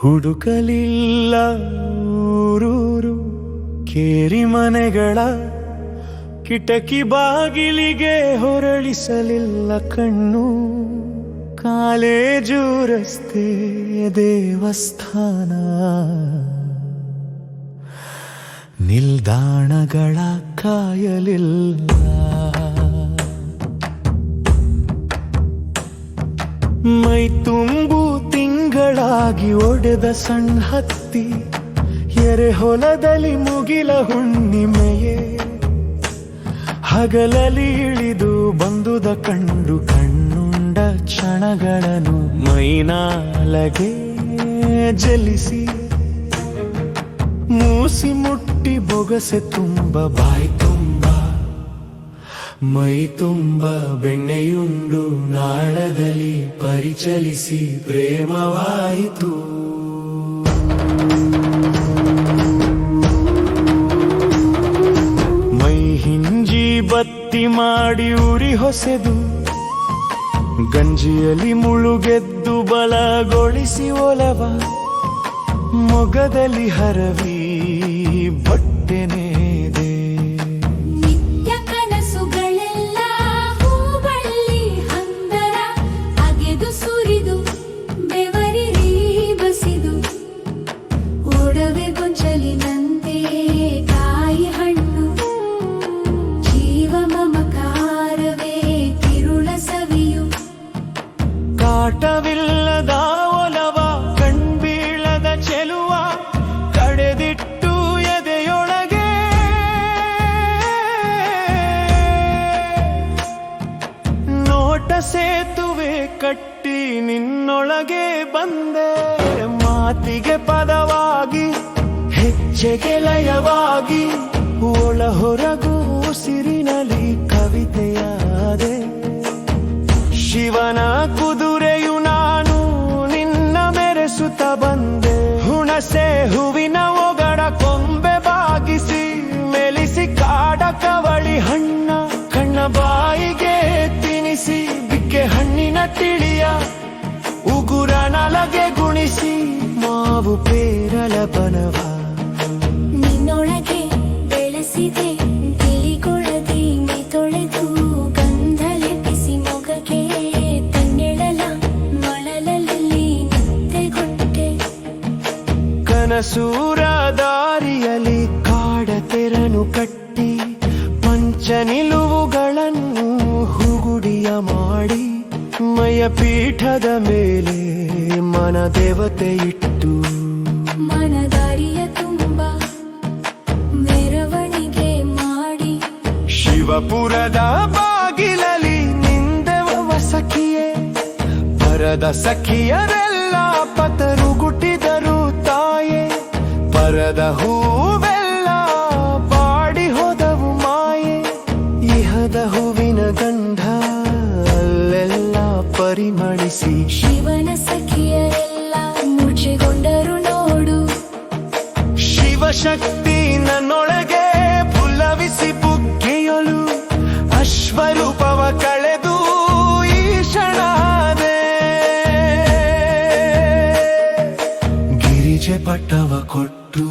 ಹುಡುಕಲಿಲ್ಲ ಊರೂರು ಕೇರಿ ಮನೆಗಳ ಕಿಟಕಿ ಬಾಗಿಲಿಗೆ ಹೊರಳಿಸಲಿಲ್ಲ ಕಣ್ಣು. ಕಾಲೇಜು ರಸ್ತೆ ದೇವಸ್ಥಾನ ನಿಲ್ದಾಣಗಳ ಕಾಯಲಿಲ್ಲ. ಮೈ ತುಂಬು ತಿಂಗಳಾಗಿ ಒಡೆದ ಸಣ್ಣ ಹತ್ತಿ ಎರೆಹೊಲದಲ್ಲಿ ಮುಗಿಲ ಹುಣ್ಣಿಮೆಯೇ ಹಗಲಲ್ಲಿ ಇಳಿದು ಬಂದುದ ಕಂಡು ಕಣ್ಣುಂಡ ಕ್ಷಣಗಳನ್ನು ಮೈನಾಲಗೆ ಜಲಿಸಿ ಮೂಸಿ ಮುಟ್ಟಿ ಬೊಗಸೆ ತುಂಬ ಬಾಯಿ ತುಂಬ ಮೈ ತುಂಬ ಬೆಣ್ಣೆಯುಂಡು ನಾಳದಲ್ಲಿ ಪರಿಚಲಿಸಿ ಪ್ರೇಮವಾಯಿತು. ಮೈ ಹಿಂಜಿ ಬತ್ತಿ ಮಾಡಿ ಉರಿ ಹೊಸೆದು ಗಂಜಿಯಲ್ಲಿ ಮುಳುಗೆದ್ದು ಬಲಗೊಳಿಸಿ ಒಲವ ಮೊಗದಲ್ಲಿ ಹರವಿ ಬಟ್ಟೆನೇದೆ. ನಿತ್ಯ ಕನಸುಗಳೆಲ್ಲ ಹೂಬಳ್ಳಿ ಹಂದರ ಅಗೆದು ಸುರಿದು ಬೆವರಿರಿ ಬಸಿದು ಒಡವೆ ಗೊಂಚಲಿನಂತೆ ಕಾಯಿ ಹಣ್ಣು ಜೀವ ಮಮಕಾರವೇ ತಿರುಳ ಸವಿಯು. ಕಾಟವಿಲ್ಲದ ಒಲವ ಕಣ್ಬೀಳದ ಚೆಲುವ ಕಡೆದಿಟ್ಟು ಎದೆಯೊಳಗೆ ನೋಟ ಸೇತುವೆ ಕಟ್ಟಿ ನಿನ್ನೊಳಗೆ ಬಂದೆ. ಮಾತಿಗೆ ಪದವಾಗಿ ಹೆಜ್ಜೆಗೆ ಲಯವಾಗಿ ಒಳ ಹೊರಗು ಉಸಿರಿನಲ್ಲಿ ಕವಿತೆಯಾದೆ. ಶಿವನ ಕುದುರೆಯು ನಾನು ನಿನ್ನ ಮೆರೆಸುತ್ತ ಬಂದೆ. ಹುಣಸೆ ಹೂವಿನ ಒಗಡ ಕೊಂಬೆ ಬಾಗಿಸಿ ಮೆಲಿಸಿ ಕಾಡ ಕವಳಿ ಹಣ್ಣ ಕಣ್ಣ ಬಾಯಿಗೆ ತಿನಿಸಿ ಬಿಕ್ಕೆ ಹಣ್ಣಿನ ತಿಳಿಯ ಉಗುರ ನಲಗೆ ಗುಣಿಸಿ ಮಾವು ಪೇರಲ ಬನವ ನಿನ್ನೊಳಗೆ ಬೆಳೆಸಿದೆ ತಿಳಿಗೊಳದಿ ಮೈ ತೊಳೆದು ಗಂಧ ಲೆಪಿಸಿ ಮೊಗಕ್ಕೆ ತನ್ನೆಳಲ ಮಳಲಲ್ಲಿ ನಿತ್ತೆಗೊಂಡೆ. ಕನಸೂರ ದಾರಿಯಲ್ಲಿ ಕಾಡ ತೆರನು ಕಟ್ಟಿ ಪಂಚ ನಿಲುವುಗಳನ್ನು ಹುಗುಡಿಯ ಮಾಡಿ ಮಯ ಪೀಠದ ಮೇಲೆ ಮನ ದೇವತೆ ಇಟ್ಟು ಮನದಾರಿಯ ತುಂಬ ಮೆರವಣಿಗೆ ಮಾಡಿ ಶಿವಪುರದ ಬಾಗಿಲಲ್ಲಿ ನಿಂದೆವ ಸಖಿಯೇ. ಪರದ ಸಖಿಯರೆಲ್ಲ ಪತರುಗುಟ್ಟಿದರು ತಾಯೇ. ಪರದ ಹೂವೆಲ್ಲ ಬಾಡಿ ಹೋದವು ಮಾಯೆ. ಇಹದ ಹೂವಿನ ಗಂಧ ಅಲ್ಲೆಲ್ಲ ಪರಿಮಳಿಸಿ ಶಿವನ ಸಖಿಯರೆಲ್ಲ ಮುಚ್ಚಿಕೊಂಡರು ನೋಡು. ಶಿವಶಕ್ತಿ ನನ್ನೊಳಗೆ ಪುಲವಿಸಿ ಬುಗ್ಗೆಯೊಲು ಅಶ್ವರೂಪವ ಕಳೆದು ಈಶನಾದೆ. ಗಿರಿಜೆ ಪಟ್ಟವ ಕೊಟ್ಟು